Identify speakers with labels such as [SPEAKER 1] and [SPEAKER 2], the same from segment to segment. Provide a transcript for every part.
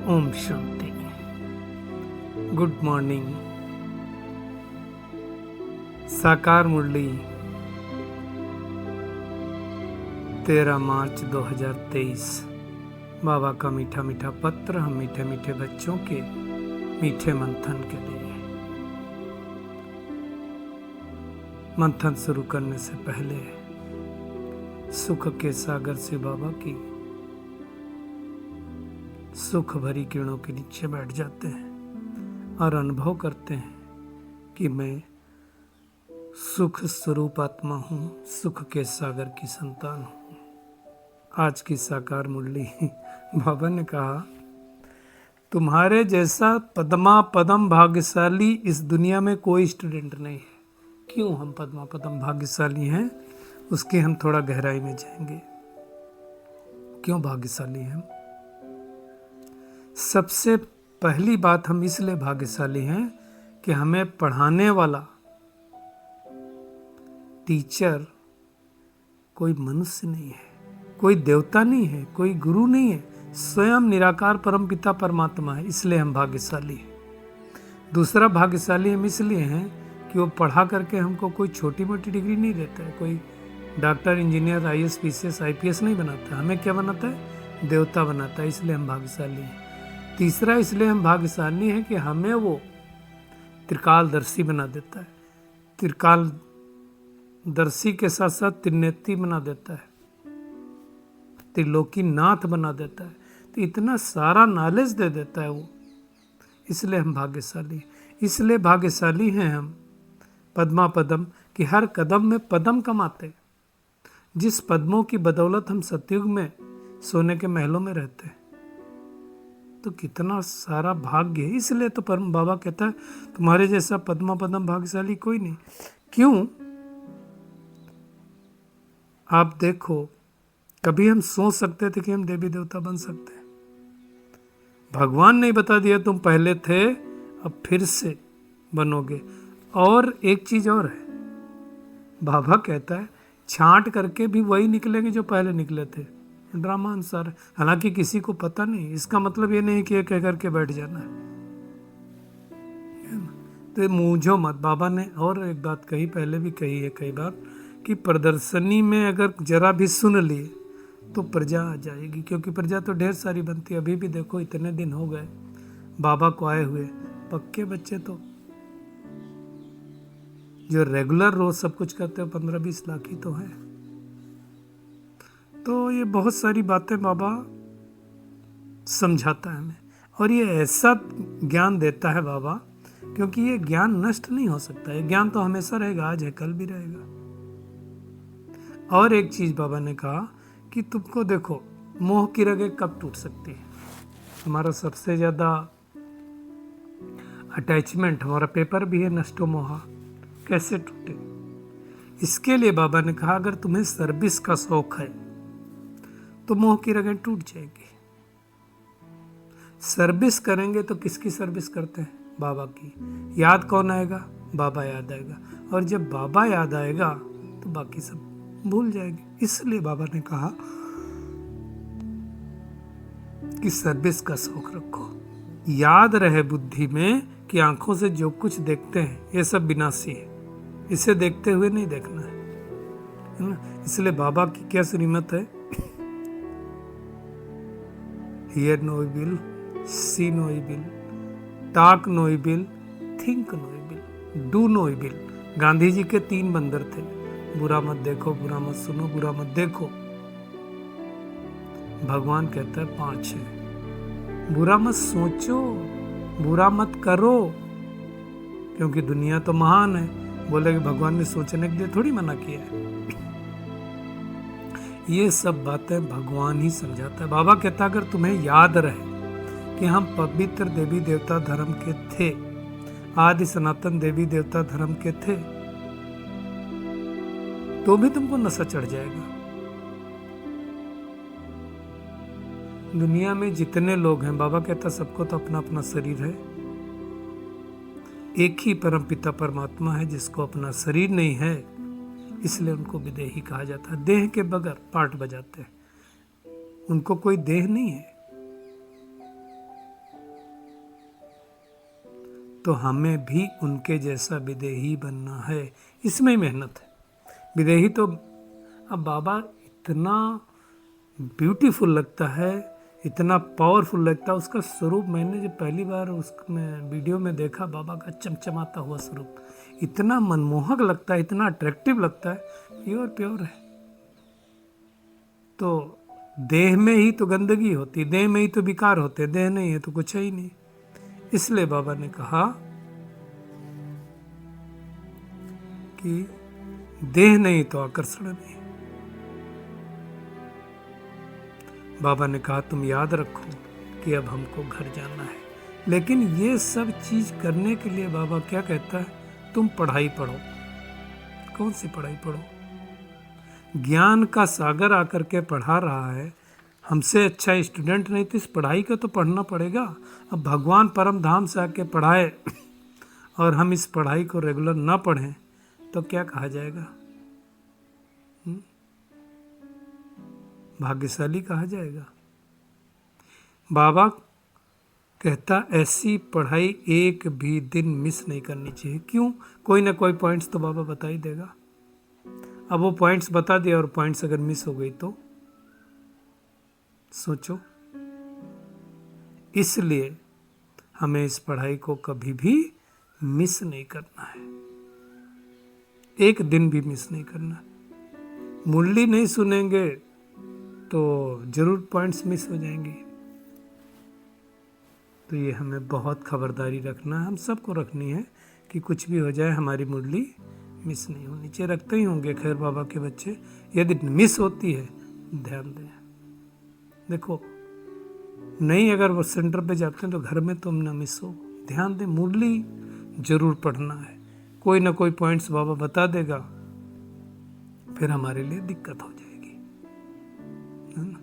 [SPEAKER 1] Om Shanti. Good morning. साकार मुरली 13 मार्च 2023। बाबा का मीठा मीठा पत्र हम मीठे मीठे बच्चों के मीठे मंथन के लिए। मंथन शुरू करने से पहले सुख के सागर से बाबा की सुख भरी किरणों के नीचे बैठ जाते हैं और अनुभव करते हैं कि मैं सुख स्वरूप आत्मा हूँ, सुख के सागर की संतान हूँ। आज की साकार मुरली बाबा ने कहा, तुम्हारे जैसा पद्मा पदम भाग्यशाली इस दुनिया में कोई स्टूडेंट नहीं है। क्यों हम पद्मा पदम भाग्यशाली हैं, उसके हम थोड़ा गहराई में जाएंगे। क्यों भाग्यशाली हैं? सबसे पहली बात, हम इसलिए भाग्यशाली हैं कि हमें पढ़ाने वाला टीचर कोई मनुष्य नहीं है, कोई देवता नहीं है, कोई गुरु नहीं है, स्वयं निराकार परमपिता परमात्मा है। इसलिए हम भाग्यशाली हैं। दूसरा भाग्यशाली हम इसलिए हैं कि वो पढ़ा करके हमको कोई छोटी मोटी डिग्री नहीं देता है, कोई doctor engineer IAS PCS IPS नहीं बनाता। हमें क्या बनाता है? देवता बनाता है। इसलिए हम भाग्यशाली हैं। तीसरा इसलिए हम भाग्यशाली हैं कि हमें वो त्रिकालदर्शी बना देता है। त्रिकालदर्शी के साथ साथ त्रिनेत्री बना देता है, त्रिलोकी नाथ बना देता है। तो इतना सारा नॉलेज दे देता है वो। इसलिए हम भाग्यशाली। इसलिए भाग्यशाली हैं हम पद्मा पदम कि हर कदम में पदम कमाते। जिस पद्मों की बदौलत हम सतयुग में सोने के महलों में रहते हैं, तो कितना सारा भाग्य है। इसलिए तो परम बाबा कहता है, तुम्हारे जैसा पद्मा पदम भाग्यशाली कोई नहीं। क्यों? आप देखो, कभी हम सोच सकते थे कि हम देवी देवता बन सकते हैं? भगवान ने बता दिया तुम पहले थे, अब फिर से बनोगे। और एक चीज और है, बाबा कहता है छांट करके भी वही निकलेंगे जो पहले निकले थे। ड्रामा अनुसार, हालांकि किसी को पता नहीं। इसका मतलब ये नहीं कि ये कह करके बैठ जाना है। तो मूझो मत। बाबा ने और एक बात कही, पहले भी कही है कई बार, कि प्रदर्शनी में अगर जरा भी सुन लिए तो प्रजा आ जाएगी। क्योंकि प्रजा तो ढेर सारी बनती है। अभी भी देखो, इतने दिन हो गए बाबा को आए हुए, पक्के बच्चे तो जो रेगुलर रोज सब कुछ करते हो 15-20 लाख ही तो है। तो ये बहुत सारी बातें बाबा समझाता है हमें। और ये ऐसा ज्ञान देता है बाबा, क्योंकि ये ज्ञान नष्ट नहीं हो सकता। ये ज्ञान तो हमेशा रहेगा, आज है कल भी रहेगा। और एक चीज बाबा ने कहा कि तुमको देखो, मोह की रगें कब टूट सकती है? हमारा सबसे ज्यादा अटैचमेंट, हमारा पेपर भी है नष्टो मोहा, कैसे टूटे? इसके लिए बाबा ने कहा, अगर तुम्हें सर्विस का शौक है तो मोह की रगें टूट जाएगी। सर्विस करेंगे तो किसकी सर्विस करते हैं? बाबा की। याद कौन आएगा? बाबा याद आएगा। और जब बाबा याद आएगा तो बाकी सब भूल जाएंगे। इसलिए बाबा ने कहा कि सर्विस का शौक रखो। याद रहे बुद्धि में कि आंखों से जो कुछ देखते हैं ये सब विनाशी है। इसे देखते हुए नहीं देखना है ना। इसलिए बाबा की क्या श्रीमत है? Hear no evil, see no evil, talk no evil, think no evil, do no evil। Gandhi ji के 3 बंदर थे, बुरा मत देखो, बुरा मत सुनो, बुरा मत देखो। भगवान कहता है 5 है। बुरा मत सोचो, बुरा मत करो, क्योंकि दुनिया तो महान है। बोले कि भगवान ने सोचने के लिए थोड़ी मना किया है। ये सब बातें भगवान ही समझाता है। बाबा कहता है, अगर तुम्हें याद रहे कि हम पवित्र देवी देवता धर्म के थे, आदि सनातन देवी देवता धर्म के थे, तो भी तुमको नशा चढ़ जाएगा। दुनिया में जितने लोग हैं, बाबा कहता सबको तो अपना अपना शरीर है। एक ही परमपिता परमात्मा है जिसको अपना शरीर नहीं है, इसलिए उनको विदेही कहा जाता है। देह के बगैर पार्ट बजाते हैं, उनको कोई देह नहीं है। तो हमें भी उनके जैसा विदेही बनना है। इसमें ही मेहनत है। विदेही तो अब बाबा इतना ब्यूटीफुल लगता है, इतना पावरफुल लगता है। उसका स्वरूप मैंने जब पहली बार उसमें वीडियो में देखा, बाबा का चमचमाता हुआ स्वरूप इतना मनमोहक लगता है, इतना अट्रैक्टिव लगता है, प्योर प्योर है। तो देह में ही तो गंदगी होती, देह में ही तो विकार होते, देह नहीं है तो कुछ है ही नहीं। इसलिए बाबा ने कहा कि देह नहीं तो आकर्षण नहीं। बाबा ने कहा तुम याद रखो कि अब हमको घर जाना है। लेकिन ये सब चीज करने के लिए बाबा क्या कहता है, तुम पढ़ाई पढ़ो। कौन सी पढ़ाई पढ़ो? ज्ञान का सागर आकर के पढ़ा रहा है, हमसे अच्छा स्टूडेंट नहीं, तो इस पढ़ाई को तो पढ़ना पड़ेगा। अब भगवान परम धाम से आके पढ़ाए और हम इस पढ़ाई को रेगुलर ना पढ़ें तो क्या कहा जाएगा? भाग्यशाली कहा जाएगा। बाबा कहता ऐसी पढ़ाई एक भी दिन मिस नहीं करनी चाहिए। क्यों? कोई ना कोई पॉइंट्स तो बाबा बता ही देगा। अब वो पॉइंट्स बता दिया और पॉइंट्स अगर मिस हो गई तो सोचो। इसलिए हमें इस पढ़ाई को कभी भी मिस नहीं करना है, एक दिन भी मिस नहीं करना। मुरली नहीं सुनेंगे तो जरूर पॉइंट्स मिस हो जाएंगे। तो ये हमें बहुत खबरदारी रखना है, हम सबको रखनी है कि कुछ भी हो जाए हमारी मुरली मिस नहीं होनी चाहिए। रखते ही होंगे खैर बाबा के बच्चे, यदि मिस होती है ध्यान दें। देखो नहीं, अगर वो सेंटर पे जाते हैं तो घर में तुम ना मिस हो, ध्यान दें। मुरली जरूर पढ़ना है, कोई ना कोई पॉइंट्स बाबा बता देगा, फिर हमारे लिए दिक्कत हो जाएगी, है ना।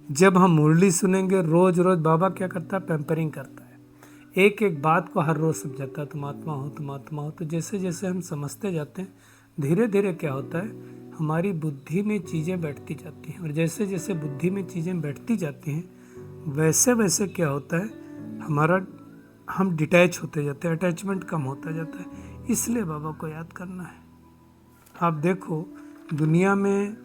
[SPEAKER 1] जब हम मुरली सुनेंगे रोज रोज, बाबा क्या करता है, पैम्परिंग करता है, एक एक बात को हर रोज समझाता है, तुम आत्मा हो, तुम आत्मा हो। तो जैसे जैसे हम समझते जाते हैं, धीरे धीरे क्या होता है, हमारी बुद्धि में चीज़ें बैठती जाती हैं। और जैसे जैसे बुद्धि में चीज़ें बैठती जाती हैं, वैसे वैसे क्या होता है, हम डिटैच होते जाते हैं, अटैचमेंट कम होता जाता है। इसलिए बाबा को याद करना है। आप देखो दुनिया में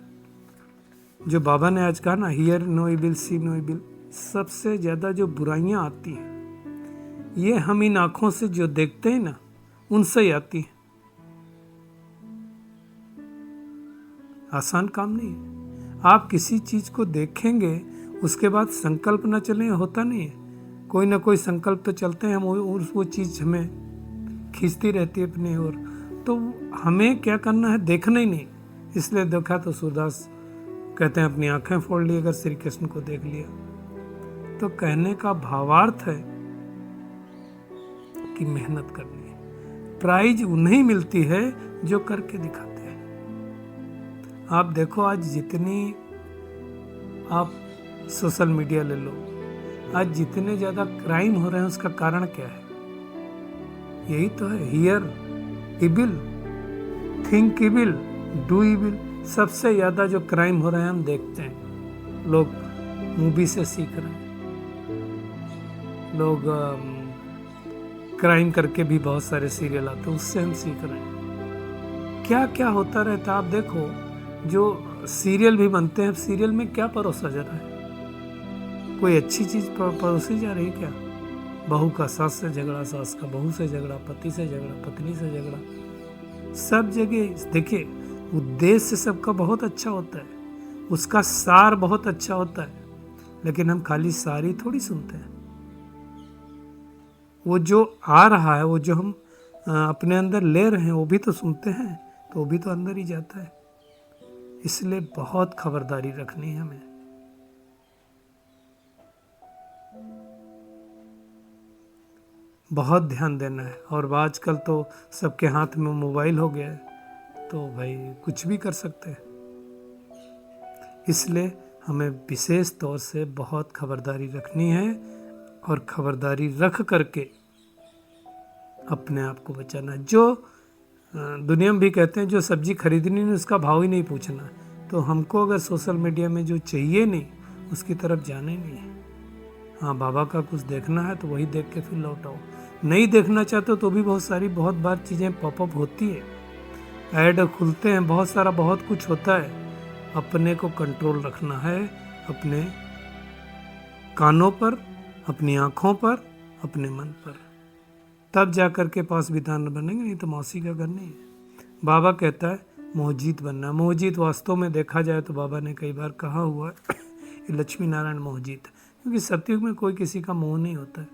[SPEAKER 1] जो बाबा ने आज कहा ना, hear no evil, see no evil, सबसे ज़्यादा जो बुराइयां आती हैं ये हम इन आँखों से जो देखते हैं ना, उनसे ही आती हैं। आसान काम नहीं है। आप किसी चीज़ को देखेंगे उसके बाद संकल्प ना चले, होता नहीं है। कोई ना कोई संकल्प तो चलते हैं, हम वो चीज़ हमें खींचती रहती है अपनी ओर। तो हमें क्या करना है, देखना ही नहीं। इसलिए देखा तो सूरदास कहते हैं अपनी आंखें फोड़ ली अगर श्री कृष्ण को देख लिया। तो कहने का भावार्थ है कि मेहनत करनी है। प्राइज उन्हें मिलती है जो करके दिखाते हैं। आप देखो आज जितनी आप सोशल मीडिया ले लो, आज जितने ज़्यादा क्राइम हो रहे हैं उसका कारण क्या है? यही तो है, here evil, think evil, do evil. सबसे ज़्यादा जो क्राइम हो रहे हैं हम देखते हैं, लोग मूवी से सीख रहे हैं, लोग क्राइम करके भी बहुत सारे सीरियल आते हैं, उससे हम सीख रहे हैं। क्या क्या होता रहता है आप देखो। जो सीरियल भी बनते हैं, सीरियल में क्या परोसा जा रहा है? कोई अच्छी चीज़ परोसी जा रही क्या? बहू का सास से झगड़ा, सास का बहू से झगड़ा, पति से झगड़ा, पत्नी से झगड़ा, सब जगह देखिए। उद्देश्य सबका बहुत अच्छा होता है, उसका सार बहुत अच्छा होता है, लेकिन हम खाली सार ही थोड़ी सुनते हैं। वो जो आ रहा है, वो जो हम अपने अंदर ले रहे हैं, वो भी तो सुनते हैं, तो वो भी तो अंदर ही जाता है। इसलिए बहुत खबरदारी रखनी है हमें। बहुत ध्यान देना है। और आजकल तो सबके हाथ में मोबाइल हो गया है, तो भाई कुछ भी कर सकते हैं। इसलिए हमें विशेष तौर से बहुत खबरदारी रखनी है और खबरदारी रख करके अपने आप को बचाना है। जो दुनिया में भी कहते हैं जो सब्जी खरीदनी नहीं उसका भाव ही नहीं पूछना। तो हमको अगर सोशल मीडिया में जो चाहिए नहीं उसकी तरफ जाना ही नहीं है। हाँ, बाबा का कुछ देखना है तो वही देख के फिर लौट आओ। नहीं देखना चाहते हो तो भी बहुत बार चीज़ें पॉपअप होती है, ऐड खुलते हैं, बहुत कुछ होता है। अपने को कंट्रोल रखना है, अपने कानों पर, अपनी आंखों पर, अपने मन पर, तब जा कर के पास विधान बनेंगे, नहीं तो मौसी का घर नहीं है। बाबा कहता है मोहजीत बनना। मोहजीत वास्तव में देखा जाए तो बाबा ने कई बार कहा हुआ है कि लक्ष्मी नारायण मोहजीत, क्योंकि सतयुग में कोई किसी का मोह नहीं होता है।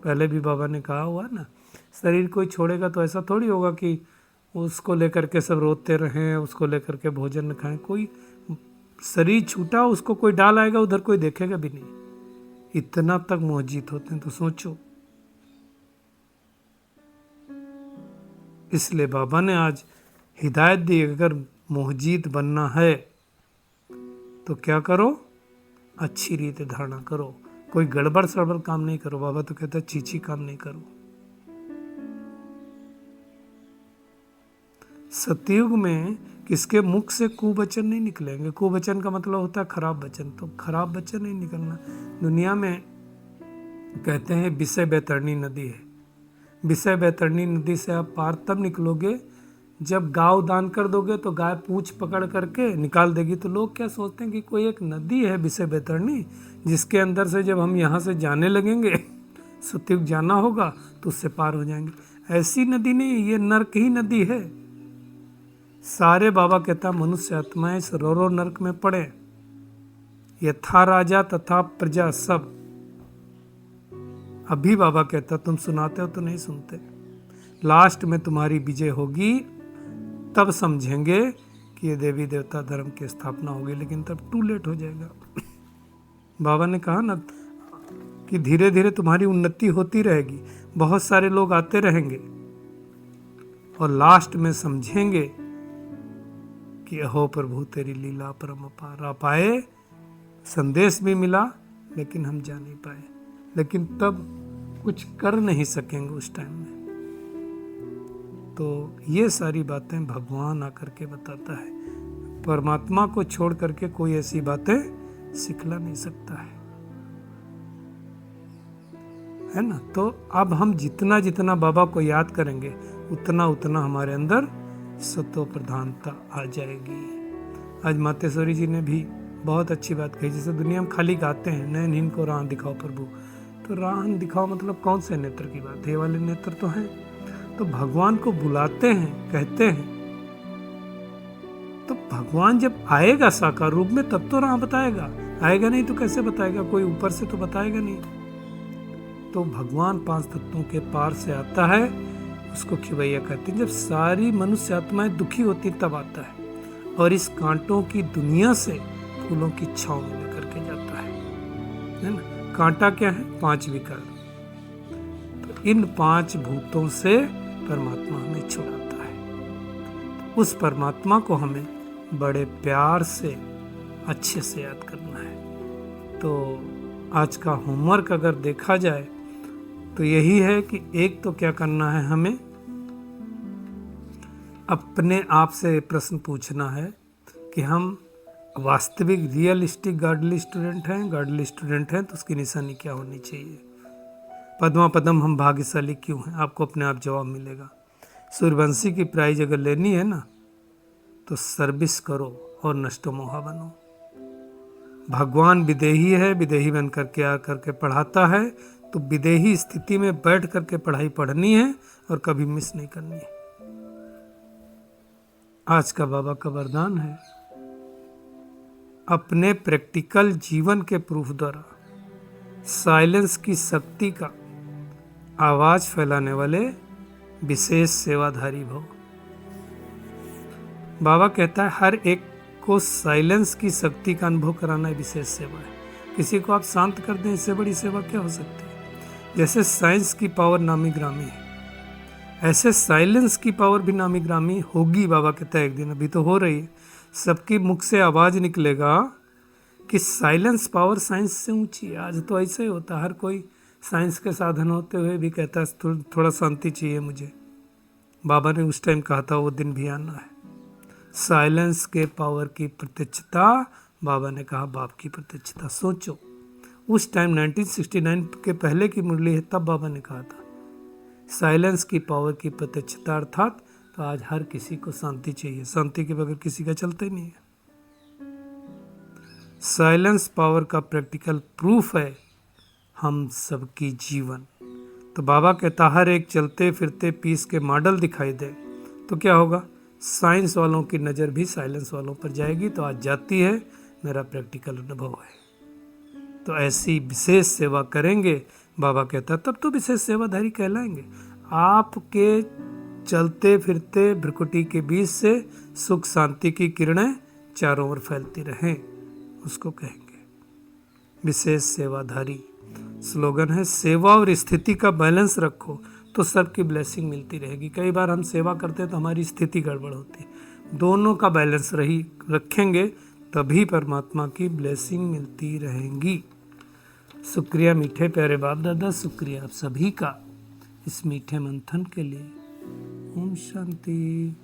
[SPEAKER 1] पहले भी बाबा ने कहा हुआ है ना, शरीर कोई छोड़ेगा तो ऐसा थोड़ी होगा कि उसको लेकर के सब रोते रहें, उसको लेकर के भोजन न खाएं। कोई शरीर छूटा उसको कोई डाल आएगा उधर, कोई देखेगा भी नहीं। इतना तक मोहजीत होते हैं, तो सोचो। इसलिए बाबा ने आज हिदायत दी, अगर मोहजीत बनना है तो क्या करो, अच्छी रीति धारणा करो, कोई गड़बड़ सड़बड़ काम नहीं करो। बाबा तो कहता है चीची काम नहीं करो। सतयुग में किसके मुख से कुवचन नहीं निकलेंगे। कुवचन का मतलब होता है खराब वचन, तो खराब वचन नहीं निकलना। दुनिया में कहते हैं विषय बैतरणी नदी है। विषय बैतरणी नदी से आप पार तब निकलोगे जब गाय दान कर दोगे तो गाय पूंछ पकड़ करके निकाल देगी। तो लोग क्या सोचते हैं कि कोई एक नदी है विषय बैतरणी, जिसके अंदर से जब हम यहाँ से जाने लगेंगे, सतयुग जाना होगा, तो उससे पार हो जाएंगे। ऐसी नदी नहीं, ये नरक ही नदी है। सारे बाबा कहता मनुष्य आत्माएं इस रो नरक में पड़े, यथा राजा तथा प्रजा सब। अभी बाबा कहता तुम सुनाते हो तो नहीं सुनते, लास्ट में तुम्हारी विजय होगी, तब समझेंगे कि ये देवी देवता धर्म की स्थापना होगी, लेकिन तब टू लेट हो जाएगा। बाबा ने कहा ना कि धीरे धीरे तुम्हारी उन्नति होती रहेगी, बहुत सारे लोग आते रहेंगे, और लास्ट में समझेंगे कि अहो प्रभु तेरी लीला परम अपार। आप आए, संदेश भी मिला, लेकिन हम जा नहीं पाए, लेकिन तब कुछ कर नहीं सकेंगे उस टाइम में। तो ये सारी बातें भगवान आकर के बताता है। परमात्मा को छोड़ करके कोई ऐसी बातें सिखला नहीं सकता है ना। तो अब हम जितना जितना बाबा को याद करेंगे, उतना उतना हमारे अंदर सत्व प्रधानता आ जाएगी। आज मातेश्वरी जी ने भी बहुत अच्छी बात कही, जैसे दुनिया में खाली गाते हैं नैनहीन को राह दिखाओ प्रभु, तो राह दिखाओ मतलब कौन से नेत्र की बात है, ये वाले नेत्र तो हैं। तो भगवान को बुलाते हैं, कहते हैं, तो भगवान जब आएगा साकार रूप में तब तो राह बताएगा, आएगा नहीं तो कैसे बताएगा, कोई ऊपर से तो बताएगा नहीं। तो भगवान 5 तत्वों के पार से आता है, उसको खिवैया कहते हैं। जब सारी मनुष्य आत्माएं दुखी होती तब आता है, और इस कांटों की दुनिया से फूलों की छांव में लेकर के जाता है ना। कांटा क्या है, 5 विकार। तो इन 5 भूतों से परमात्मा हमें छुड़ाता है। तो उस परमात्मा को हमें बड़े प्यार से अच्छे से याद करना है। तो आज का होमवर्क अगर देखा जाए तो यही है कि एक तो क्या करना है, हमें अपने आप से प्रश्न पूछना है कि हम वास्तविक रियलिस्टिक गॉडली स्टूडेंट हैं तो उसकी निशानी क्या होनी चाहिए। पद्मा पदम हम भाग्यशाली क्यों हैं, आपको अपने आप जवाब मिलेगा। सूर्यवंशी की प्राइज अगर लेनी है ना, तो सर्विस करो और नष्टो मोहा बनो। भगवान विदेही है, विदेही बन करके आ करके पढ़ाता है, तो विदेही स्थिति में बैठ करके पढ़ाई पढ़नी है और कभी मिस नहीं करनी है। आज का बाबा का वरदान है, अपने प्रैक्टिकल जीवन के प्रूफ द्वारा साइलेंस की शक्ति का आवाज फैलाने वाले विशेष सेवाधारी भव। बाबा कहता है हर एक को साइलेंस की शक्ति का अनुभव कराना विशेष सेवा है। किसी को आप शांत कर दें, इससे बड़ी सेवा क्या हो सकती है। जैसे साइंस की पावर नामी ग्रामी है, ऐसे साइलेंस की पावर भी नामी ग्रामी होगी। बाबा कहता है एक दिन, अभी तो हो रही है, सबकी मुख से आवाज निकलेगा कि साइलेंस पावर साइंस से ऊंची है। आज तो ऐसे ही होता, हर कोई साइंस के साधन होते हुए भी कहता है थोड़ा शांति चाहिए मुझे। बाबा ने उस टाइम कहा था वो दिन भी आना है। साइलेंस के पावर की प्रत्यक्षता, बाबा ने कहा बाप की प्रत्यक्षता। सोचो उस टाइम 1969 के पहले की मुरली है, तब बाबा ने कहा था साइलेंस की पावर की प्रत्यक्षता, अर्थात तो आज हर किसी को शांति चाहिए, शांति के बगैर किसी का चलता ही नहीं है। साइलेंस पावर का प्रैक्टिकल प्रूफ है हम सबकी जीवन। तो बाबा कहता हर एक चलते फिरते पीस के मॉडल दिखाई दे तो क्या होगा, साइंस वालों की नज़र भी साइलेंस वालों पर जाएगी। तो आज जाती है, मेरा प्रैक्टिकल अनुभव है। तो ऐसी विशेष सेवा करेंगे, बाबा कहता तब तो विशेष सेवाधारी कहलाएंगे। आपके चलते फिरते भ्रुकुटी के बीच से सुख शांति की किरणें चारों ओर फैलती रहें, उसको कहेंगे विशेष सेवाधारी। स्लोगन है सेवा और स्थिति का बैलेंस रखो तो सबकी ब्लेसिंग मिलती रहेगी। कई बार हम सेवा करते हैं तो हमारी स्थिति गड़बड़ होती है, दोनों का बैलेंस रखेंगे तभी परमात्मा की ब्लेसिंग मिलती रहेंगी। शुक्रिया मीठे प्यारे बाप दादा, शुक्रिया आप सभी का इस मीठे मंथन के लिए। ओम शांति।